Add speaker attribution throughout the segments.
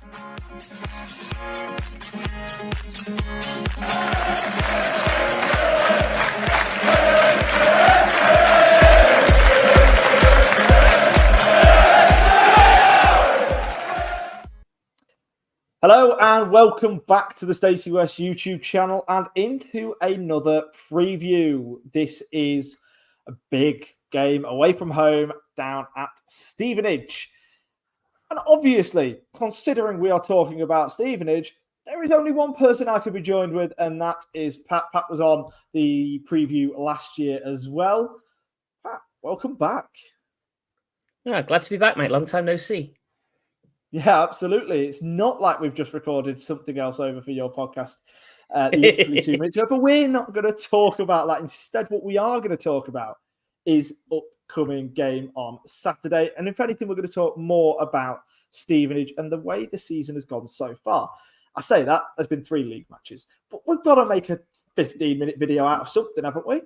Speaker 1: Hello and welcome back to the Stacey West YouTube channel and into another preview. This is a big game away from home down at Stevenage. And obviously, considering we are talking about Stevenage, there is only one person I could be joined with, and that is Pat. Pat was on the preview last year as well. Pat, welcome back.
Speaker 2: Yeah, glad to be back, mate. Long time no see.
Speaker 1: Yeah, absolutely. It's not like we've just recorded something else over for your podcast literally 2 minutes ago, but we're not going to talk about that. Instead, what we are going to talk about is upcoming game on Saturday. And if anything, we're going to talk more about Stevenage and the way the season has gone so far. I say that, there's been 3 league matches, but we've got to make a 15-minute video out of something, haven't we?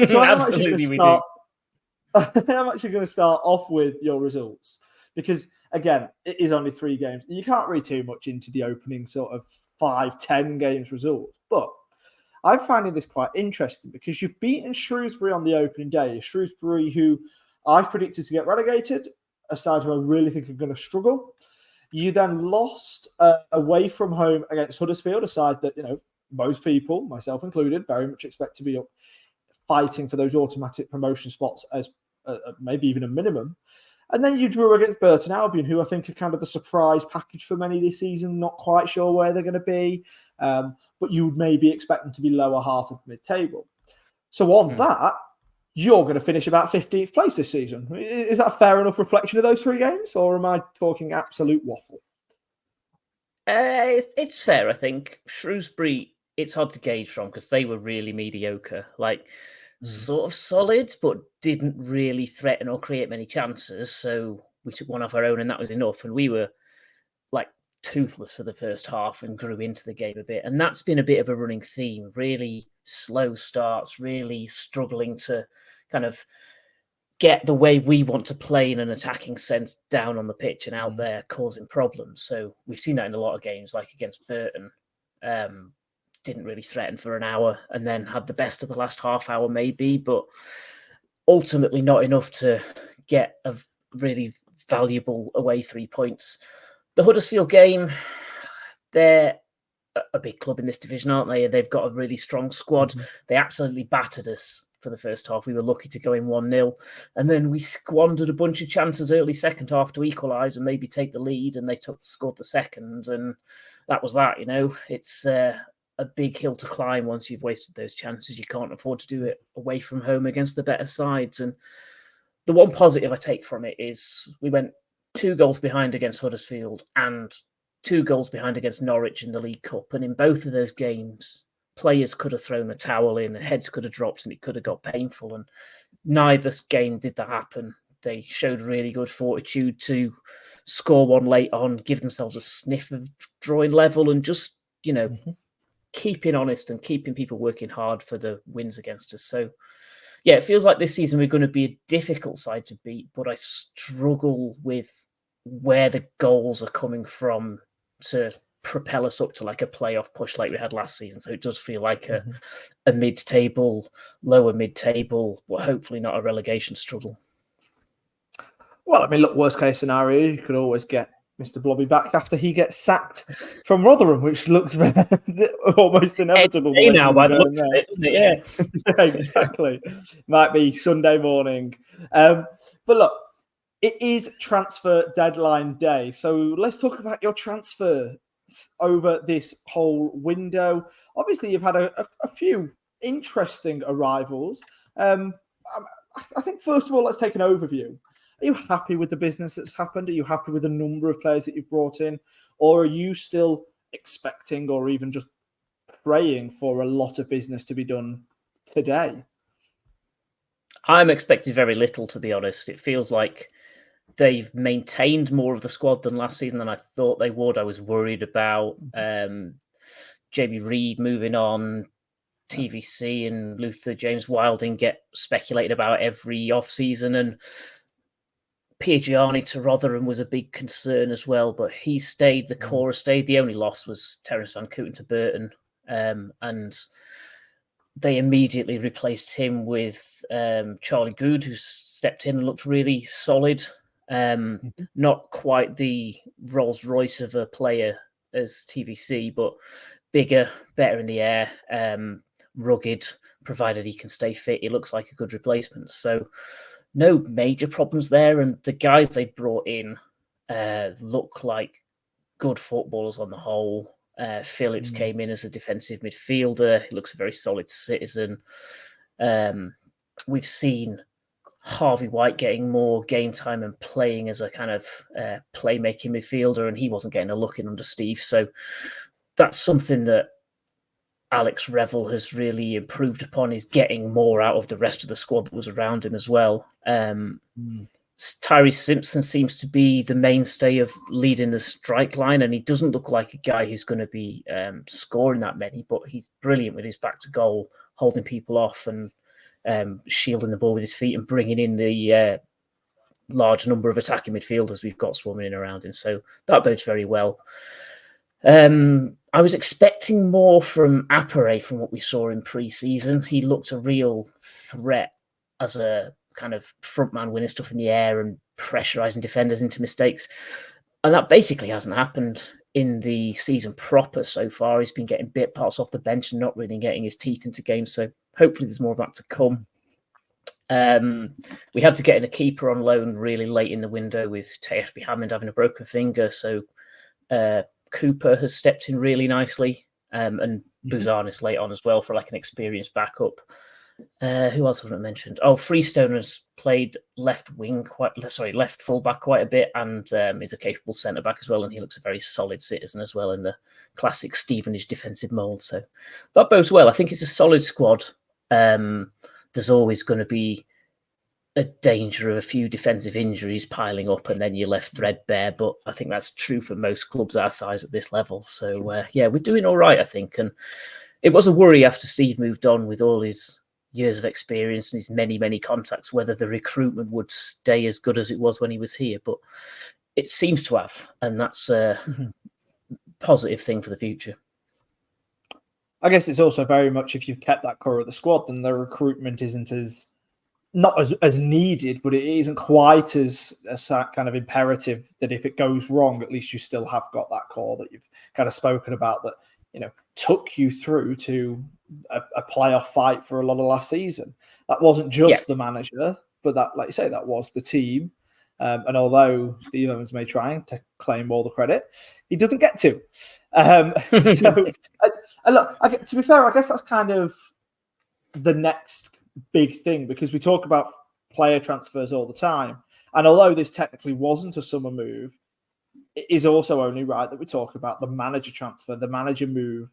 Speaker 1: So I'm actually going to start off with your results because, again, it is only 3 games. You can't read too much into the opening sort of 5-10 games results. But I'm finding this quite interesting because you've beaten Shrewsbury on the opening day. Shrewsbury, who I've predicted to get relegated, a side who I really think are going to struggle. You then lost away from home against Huddersfield, a side that, most people, myself included, very much expect to be up fighting for those automatic promotion spots as maybe even a minimum. And then you drew against Burton Albion, who I think are kind of the surprise package for many this season. Not quite sure where they're going to be, but you would maybe expect them to be lower half of mid-table. So on that, you're going to finish about 15th place this season. Is that a fair enough reflection of those 3 games, or am I talking absolute waffle?
Speaker 2: It's fair, I think. Shrewsbury, it's hard to gauge from because they were really mediocre. Sort of solid, but didn't really threaten or create many chances. So we took one off our own and that was enough. And we were toothless for the first half and grew into the game a bit. And that's been a bit of a running theme, really slow starts, really struggling to kind of get the way we want to play in an attacking sense down on the pitch and out there causing problems. So we've seen that in a lot of games, like against Burton. Didn't really threaten for an hour and then had the best of the last half hour maybe, but ultimately not enough to get a really valuable away 3 points. The Huddersfield game, they're a big club in this division, aren't they? They've got a really strong squad. They absolutely battered us for the first half. We were lucky to go in 1-0 and then we squandered a bunch of chances early second half to equalise and maybe take the lead, and they scored the second, and that was that. It's a big hill to climb once you've wasted those chances. You can't afford to do it away from home against the better sides. And the one positive I take from it is we went 2 goals behind against Huddersfield and 2 goals behind against Norwich in the League Cup. And in both of those games, players could have thrown the towel in, heads could have dropped, and it could have got painful. And neither game did that happen. They showed really good fortitude to score one late on, give themselves a sniff of drawing level, and just, keeping honest and keeping people working hard for the wins against us. So, yeah, it feels like this season we're going to be a difficult side to beat, but I struggle with where the goals are coming from to propel us up to a playoff push like we had last season. So it does feel like a mid-table, lower mid-table, but hopefully not a relegation struggle.
Speaker 1: Well, look, worst case scenario, you could always get Mr. Blobby back after he gets sacked from Rotherham, which looks almost inevitable.
Speaker 2: Now, by the looks of it, doesn't it? Yeah.
Speaker 1: Yeah, exactly. Might be Sunday morning. But look, it is transfer deadline day. So let's talk about your transfer over this whole window. Obviously, you've had a few interesting arrivals. I think, first of all, let's take an overview. Are you happy with the business that's happened? Are you happy with the number of players that you've brought in? Or are you still expecting or even just praying for a lot of business to be done today?
Speaker 2: I'm expecting very little, to be honest. It feels like they've maintained more of the squad than last season than I thought they would. I was worried about Jamie Reid moving on, TVC and Luther James Wilding get speculated about every off-season, and Piagiani to Rotherham was a big concern as well, but he stayed. The core stayed. The only loss was Terence Van Cooten to Burton, and they immediately replaced him with Charlie Good, who stepped in and looked really solid. Not quite the Rolls Royce of a player as TVC, but bigger, better in the air, rugged, provided he can stay fit. He looks like a good replacement. So no major problems there. And the guys they brought in look like good footballers on the whole. Phillips came in as a defensive midfielder. He looks a very solid citizen. We've seen Harvey White getting more game time and playing as a kind of playmaking midfielder, and he wasn't getting a look in under Steve. So that's something that Alex Revel has really improved upon, is getting more out of the rest of the squad that was around him as well. Tyree Simpson seems to be the mainstay of leading the strike line, and he doesn't look like a guy who's going to be scoring that many, but he's brilliant with his back to goal, holding people off and shielding the ball with his feet and bringing in the large number of attacking midfielders we've got swarming in around him. So that bodes very well. I was expecting more from Appere from what we saw in pre-season. He looked a real threat as a kind of frontman, winning stuff in the air and pressurising defenders into mistakes. And that basically hasn't happened in the season proper so far. He's been getting bit parts off the bench and not really getting his teeth into games. So hopefully there's more of that to come. We had to get in a keeper on loan really late in the window with Teashby Hammond having a broken finger. So Cooper has stepped in really nicely, and Buzanis late on as well for like an experienced backup. Who else haven't I mentioned? Oh, Freestone has played left fullback quite a bit, and is a capable centre back as well. And he looks a very solid citizen as well in the classic Stevenage defensive mould. So that bodes well. I think it's a solid squad. There's always going to be a danger of a few defensive injuries piling up, and then you're left threadbare. But I think that's true for most clubs our size at this level. So yeah, we're doing all right, I think. And it was a worry after Steve moved on with all his years of experience and his many contacts, whether the recruitment would stay as good as it was when he was here. But it seems to have, and that's a positive thing for the future.
Speaker 1: I guess it's also very much, if you've kept that core of the squad, then the recruitment isn't as not as needed, but it isn't quite as kind of imperative that if it goes wrong, at least you still have got that core that you've kind of spoken about that, you know, took you through to a playoff fight for a lot of last season. That wasn't just the manager, but that, like you say, that was the team. And although Steve Evans may try to claim all the credit, he doesn't get to. Look, to be fair, I guess that's kind of the next big thing, because we talk about player transfers all the time. And although this technically wasn't a summer move, it is also only right that we talk about the manager transfer, the manager move.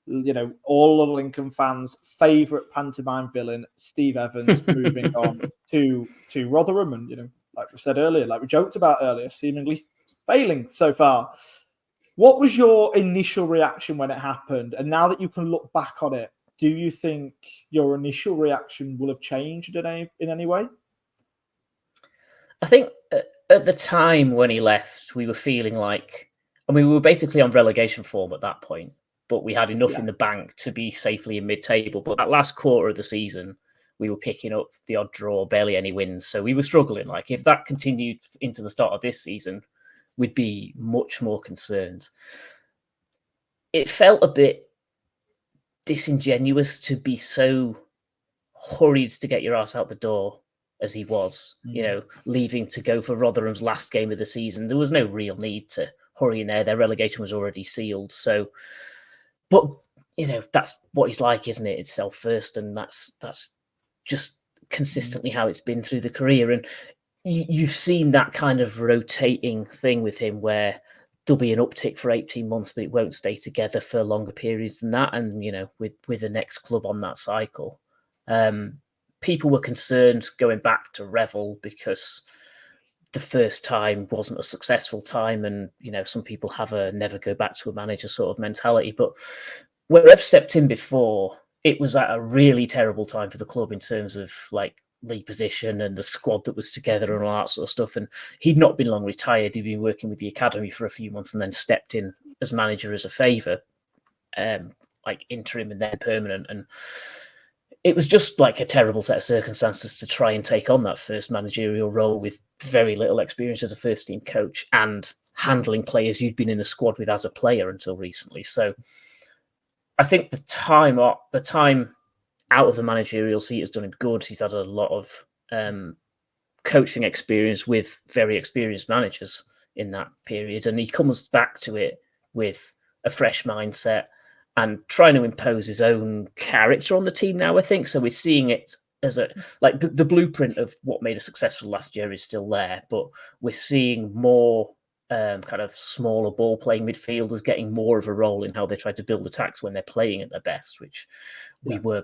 Speaker 1: You know, all of Lincoln fans' favourite pantomime villain, Steve Evans, moving on to Rotherham. And, you know, like we said earlier, like we joked about earlier, seemingly failing so far. What was your initial reaction when it happened? And now that you can look back on it, do you think your initial reaction will have changed in any way?
Speaker 2: I think at the time when he left, we were feeling like, I mean, we were basically on relegation form at that point, but we had enough in the bank to be safely in mid-table. But that last quarter of the season, we were picking up the odd draw, barely any wins. So we were struggling. Like, if that continued into the start of this season, we'd be much more concerned. It felt a bit disingenuous to be so hurried to get your ass out the door as he was, you know, leaving to go for Rotherham's last game of the season. There was no real need to hurry in there. Their relegation was already sealed. So, but, you know, that's what he's like, isn't it? It's self first, and that's just consistently how it's been through the career. And you've seen that kind of rotating thing with him where there'll be an uptick for 18 months, but it won't stay together for longer periods than that. And, you know, with the next club on that cycle, people were concerned going back to Revel because the first time wasn't a successful time. And, you know, some people have a never go back to a manager sort of mentality. But where I've stepped in before, it was at a really terrible time for the club in terms of like league position and the squad that was together and all that sort of stuff. And he'd not been long retired. He'd been working with the academy for a few months and then stepped in as manager as a favour, like interim and then permanent. And it was just like a terrible set of circumstances to try and take on that first managerial role with very little experience as a first team coach and handling players you'd been in a squad with as a player until recently. So I think the time out of the managerial seat has done him good. He's had a lot of coaching experience with very experienced managers in that period. And he comes back to it with a fresh mindset and trying to impose his own character on the team now, I think. So we're seeing it as the blueprint of what made us successful last year is still there, but we're seeing more kind of smaller ball playing midfielders getting more of a role in how they try to build attacks when they're playing at their best, which we were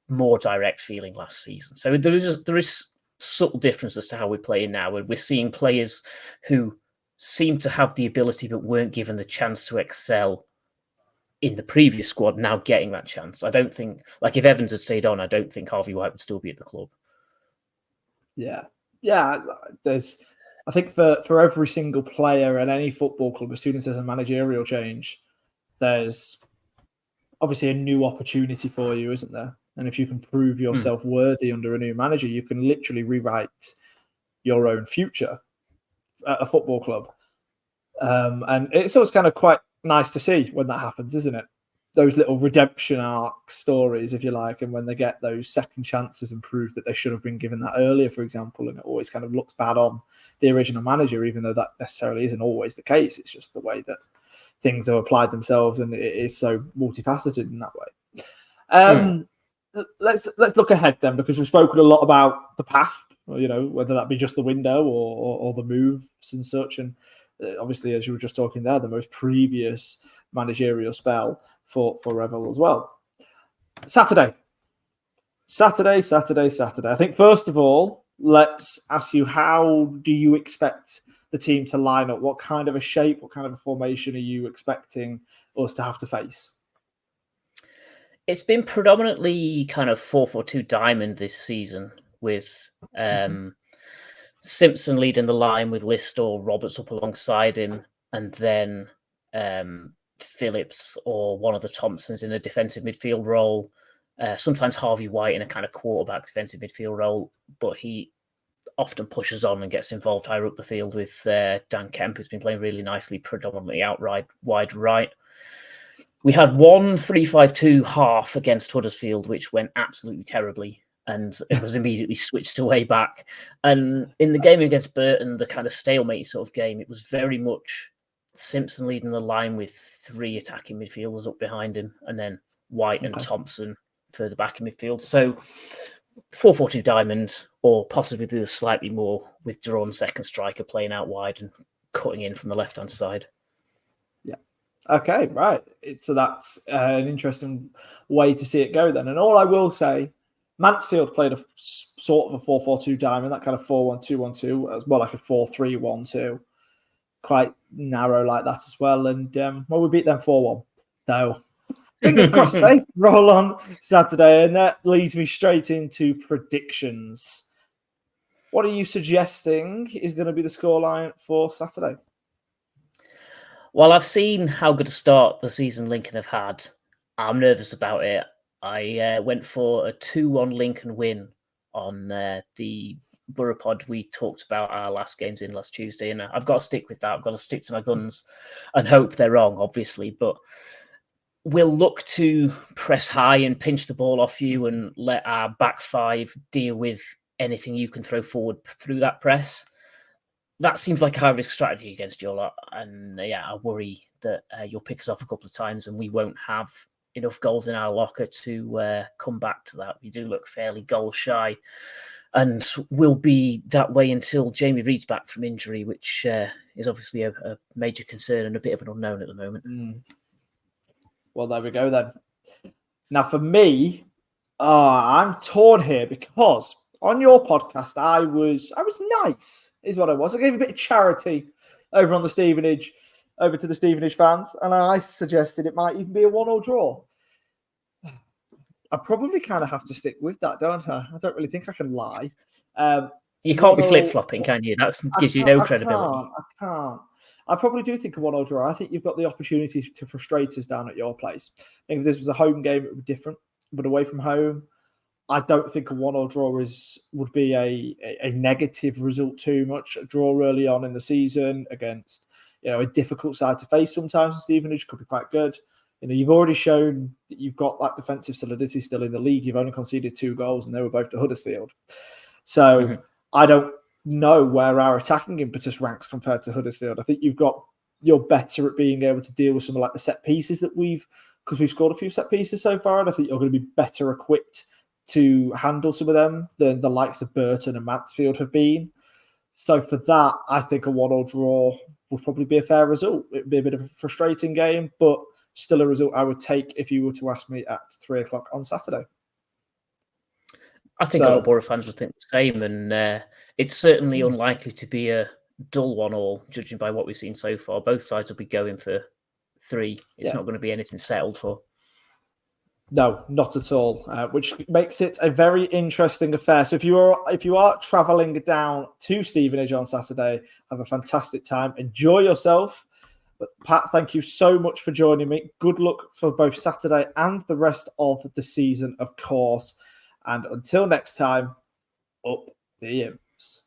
Speaker 2: more direct feeling last season. So there is subtle difference as to how we're playing now, and we're seeing players who seem to have the ability but weren't given the chance to excel in the previous squad now getting that chance. I don't think, like, if Evans had stayed on, I don't think Harvey White would still be at the club.
Speaker 1: Yeah. I think for every single player at any football club, as soon as there's a managerial change, there's obviously a new opportunity for you, isn't there? And if you can prove yourself worthy under a new manager, you can literally rewrite your own future at a football club. And it's always kind of quite nice to see when that happens, isn't it? Those little redemption arc stories, if you like, and when they get those second chances and prove that they should have been given that earlier, for example, and it always kind of looks bad on the original manager, even though that necessarily isn't always the case. It's just the way that things have applied themselves, and it is so multifaceted in that way. Let's look ahead then, because we've spoken a lot about the path, whether that be just the window or the moves and such. And obviously, as you were just talking there, the most previous managerial spell for Revel as well. Saturday. I think first of all, let's ask you, how do you expect the team to line up? What kind of a shape, what kind of a formation are you expecting us to have to face?
Speaker 2: It's been predominantly kind of 4-4-2 diamond this season, with Simpson leading the line with List or Roberts up alongside him, and then Phillips or one of the Thompsons in a defensive midfield role. Sometimes Harvey White in a kind of quarterback defensive midfield role, but he often pushes on and gets involved higher up the field with Dan Kemp, who's been playing really nicely, predominantly outright wide right. We had 1 3-5-2 half against Huddersfield, which went absolutely terribly, and it was immediately switched away back. And in the game against Burton, the kind of stalemate sort of game, it was very much Simpson leading the line with 3 attacking midfielders up behind him, and then White and Thompson further back in midfield. So 4-4-2 diamond, or possibly the slightly more withdrawn second striker playing out wide and cutting in from the left-hand side.
Speaker 1: Okay, right. So that's an interesting way to see it go then. And all I will say, Mansfield played a sort of a 4-4-2 diamond, that kind of 4-1-2-1-2, as well, like a 4-3-1-2, quite narrow like that as well. And we beat them 4-1. So fingers crossed, they roll on Saturday. And that leads me straight into predictions. What are you suggesting is going to be the scoreline for Saturday?
Speaker 2: Well, I've seen how good a start the season Lincoln have had. I'm nervous about it. I went for a 2-1 Lincoln win on the Boropod we talked about our last games in last Tuesday, and I've got to stick with that. I've got to stick to my guns and hope they're wrong, obviously, but we'll look to press high and pinch the ball off you and let our back five deal with anything you can throw forward through that press. That seems like a high-risk strategy against your lot, and I worry that you'll pick us off a couple of times and we won't have enough goals in our locker to come back to that. We do look fairly goal-shy, and will be that way until Jamie Reed's back from injury, which is obviously a major concern and a bit of an unknown at the moment.
Speaker 1: Well, there we go then. Now, for me, I'm torn here because on your podcast, I was nice, is what I was. I gave a bit of charity over on the Stevenage, over to the Stevenage fans, and I suggested it might even be a 1-1 draw. I probably kind of have to stick with that, don't I? I don't really think I can lie.
Speaker 2: You can't be
Speaker 1: 1-1
Speaker 2: flip-flopping, can you? That gives you no credibility.
Speaker 1: I can't. I probably do think a 1-1 draw. I think you've got the opportunity to frustrate us down at your place. I think if this was a home game, it would be different. But away from home, I don't think a 1-1 draw would be a negative result too much. A draw early on in the season against a difficult side to face sometimes in Stevenage could be quite good. You've already shown that you've got that defensive solidity still in the league. You've only conceded 2 goals, and they were both to Huddersfield. So I don't know where our attacking impetus ranks compared to Huddersfield. I think you're better at being able to deal with some of like the set pieces because we've scored a few set pieces so far, and I think you're going to be better equipped to handle some of them than the likes of Burton and Mansfield have been. So for that, I think a 1-1 draw would probably be a fair result. It would be a bit of a frustrating game, but still a result I would take if you were to ask me at 3:00 on Saturday.
Speaker 2: I think a lot of Borough fans would think the same, and it's certainly unlikely to be a dull 1-1, judging by what we've seen so far. Both sides will be going for 3. It's not going to be anything settled for.
Speaker 1: No, not at all, which makes it a very interesting affair. So if you are travelling down to Stevenage on Saturday, have a fantastic time. Enjoy yourself. But Pat, thank you so much for joining me. Good luck for both Saturday and the rest of the season, of course. And until next time, up the Imps.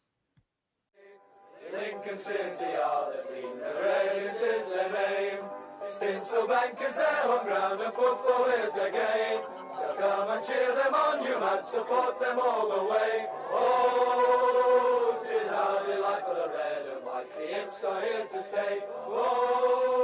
Speaker 3: Lincoln City are the team, the Reds is their name. Stinsel Bank is their home ground and football is their game. So come and cheer them on, you mad, support them all the way. Oh, 'tis our delight for the red and white, the Imps are here to stay. Oh,